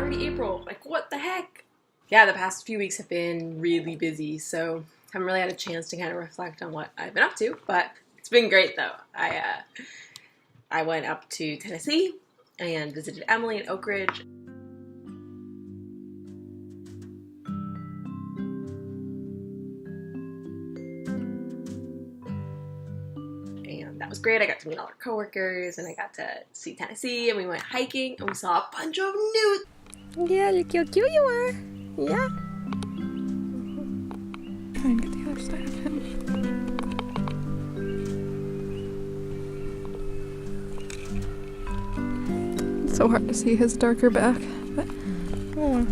already April. Like, what the heck? Yeah, the past few weeks have been really busy, so haven't really had a chance to kind of reflect on what I've been up to, but it's been great though. I went up to Tennessee and visited Emily in Oak Ridge. And that was great. I got to meet all our coworkers and I got to see Tennessee and we went hiking and we saw a bunch of newts. Yeah, look how cute you are. Yeah. Try and get the other side of him. It's so hard to see his darker back, but oh.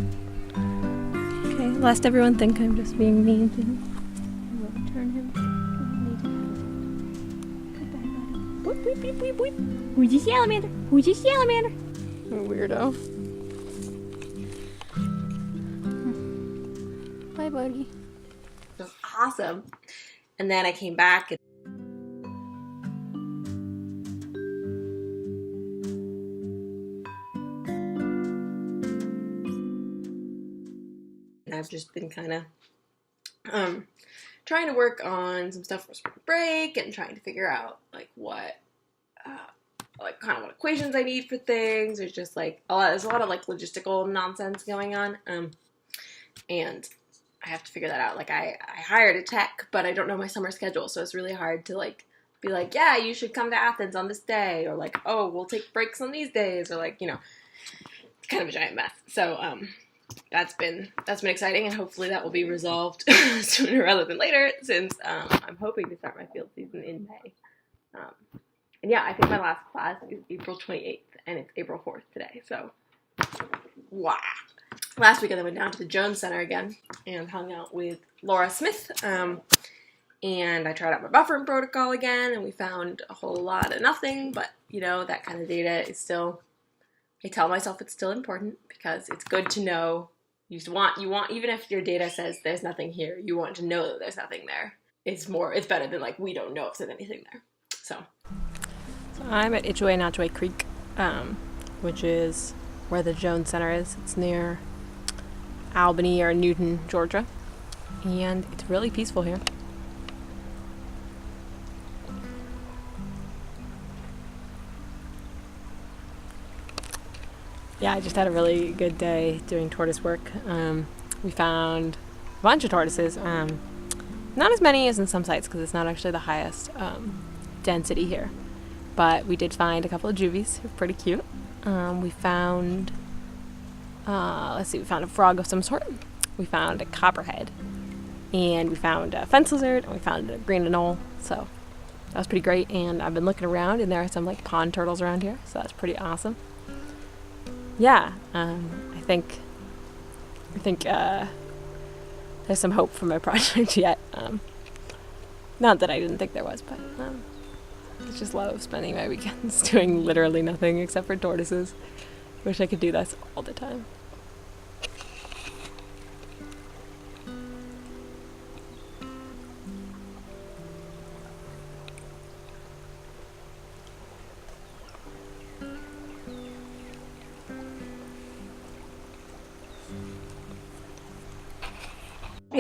Okay, lest everyone think I'm just being mean to him. I will return him. Boop, boop, boop, boop, boop. Who's this salamander? Who's this salamander? Weirdo. Bye, buddy. It was awesome. And then I came back and I've just been kind of trying to work on some stuff for spring break and trying to figure out like what kind of what equations I need for things. There's just like there's a lot of like logistical nonsense going on, and I have to figure that out. Like I hired a tech, but I don't know my summer schedule, so it's really hard to like be like, yeah, you should come to Athens on this day, or like, oh, we'll take breaks on these days, or like, you know, it's kind of a giant mess. So that's been exciting, and hopefully that will be resolved sooner rather than later, since I'm hoping to start my field season in May. And yeah, I think my last class is April 28th, and it's April 4th today, so wow. Last weekend I went down to the Jones Center again and hung out with Laura Smith, and I tried out my buffering protocol again, and we found a whole lot of nothing, but you know, that kind of data is still, I tell myself it's still important because it's good to know. You want, even if your data says there's nothing here, you want to know that there's nothing there. It's better than like, we don't know if there's anything there. So I'm at Itchaway Creek, which is where the Jones Center is. It's near Albany or Newton, Georgia, and it's really peaceful here. Yeah, I just had a really good day doing tortoise work. We found a bunch of tortoises, not as many as in some sites because it's not actually the highest density here, but we did find a couple of juvies. They're pretty cute. We found we found a frog of some sort, we found a copperhead, and we found a fence lizard, and we found a green anole, so that was pretty great. And I've been looking around, and there are some like pond turtles around here, so that's pretty awesome. Yeah, I think there's some hope for my project yet. Not that I didn't think there was, but I just love spending my weekends doing literally nothing except for tortoises. Wish I could do this all the time.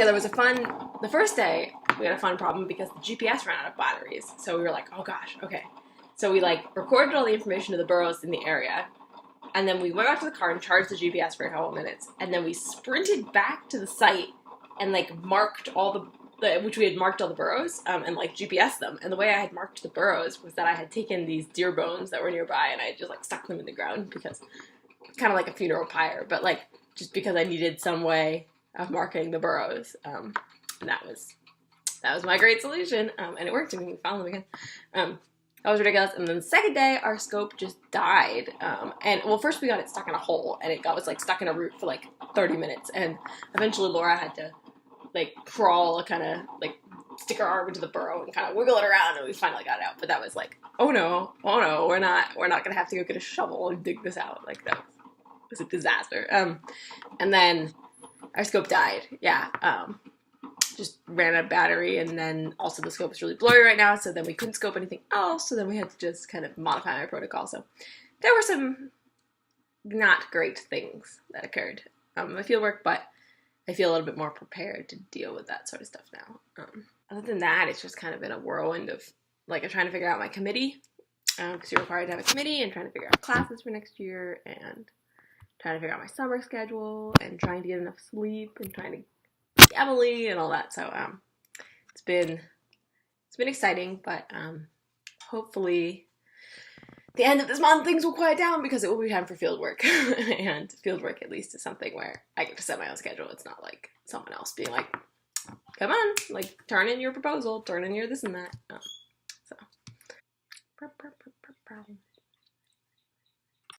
yeah, the first day we had a fun problem because the GPS ran out of batteries. So we were like, oh gosh, okay. So we like recorded all the information of the burrows in the area, and then we went back to the car and charged the GPS for a couple of minutes, and then we sprinted back to the site and like marked all which we had marked all the burrows, and like GPS them. And the way I had marked the burrows was that I had taken these deer bones that were nearby and I had just like stuck them in the ground because it's kind of like a funeral pyre, but like just because I needed some way of marking the burrows, and that was my great solution, and it worked, and we found them again. That was ridiculous. And then the second day, our scope just died, and well, first we got it stuck in a hole, and it was like stuck in a root for like 30 minutes, and eventually Laura had to like crawl, kind of like stick her arm into the burrow and kind of wiggle it around, and we finally got it out. But that was like, oh no, we're not gonna have to go get a shovel and dig this out. Like that was a disaster. And then our scope died. Yeah. Just ran out of battery, and then also the scope is really blurry right now, so then we couldn't scope anything else, so then we had to just kind of modify my protocol. So there were some not great things that occurred in my fieldwork, but I feel a little bit more prepared to deal with that sort of stuff now. Other than that, it's just kind of been a whirlwind of, like, I'm trying to figure out my committee, because you're required to have a committee, and trying to figure out classes for next year, and trying to figure out my summer schedule, and trying to get enough sleep, and trying to see Emily, and all that. So, it's been exciting, but hopefully the end of this month things will quiet down, because it will be time for field work. And field work, at least, is something where I get to set my own schedule. It's not like someone else being like, come on, like, turn in your proposal, turn in your this and that. So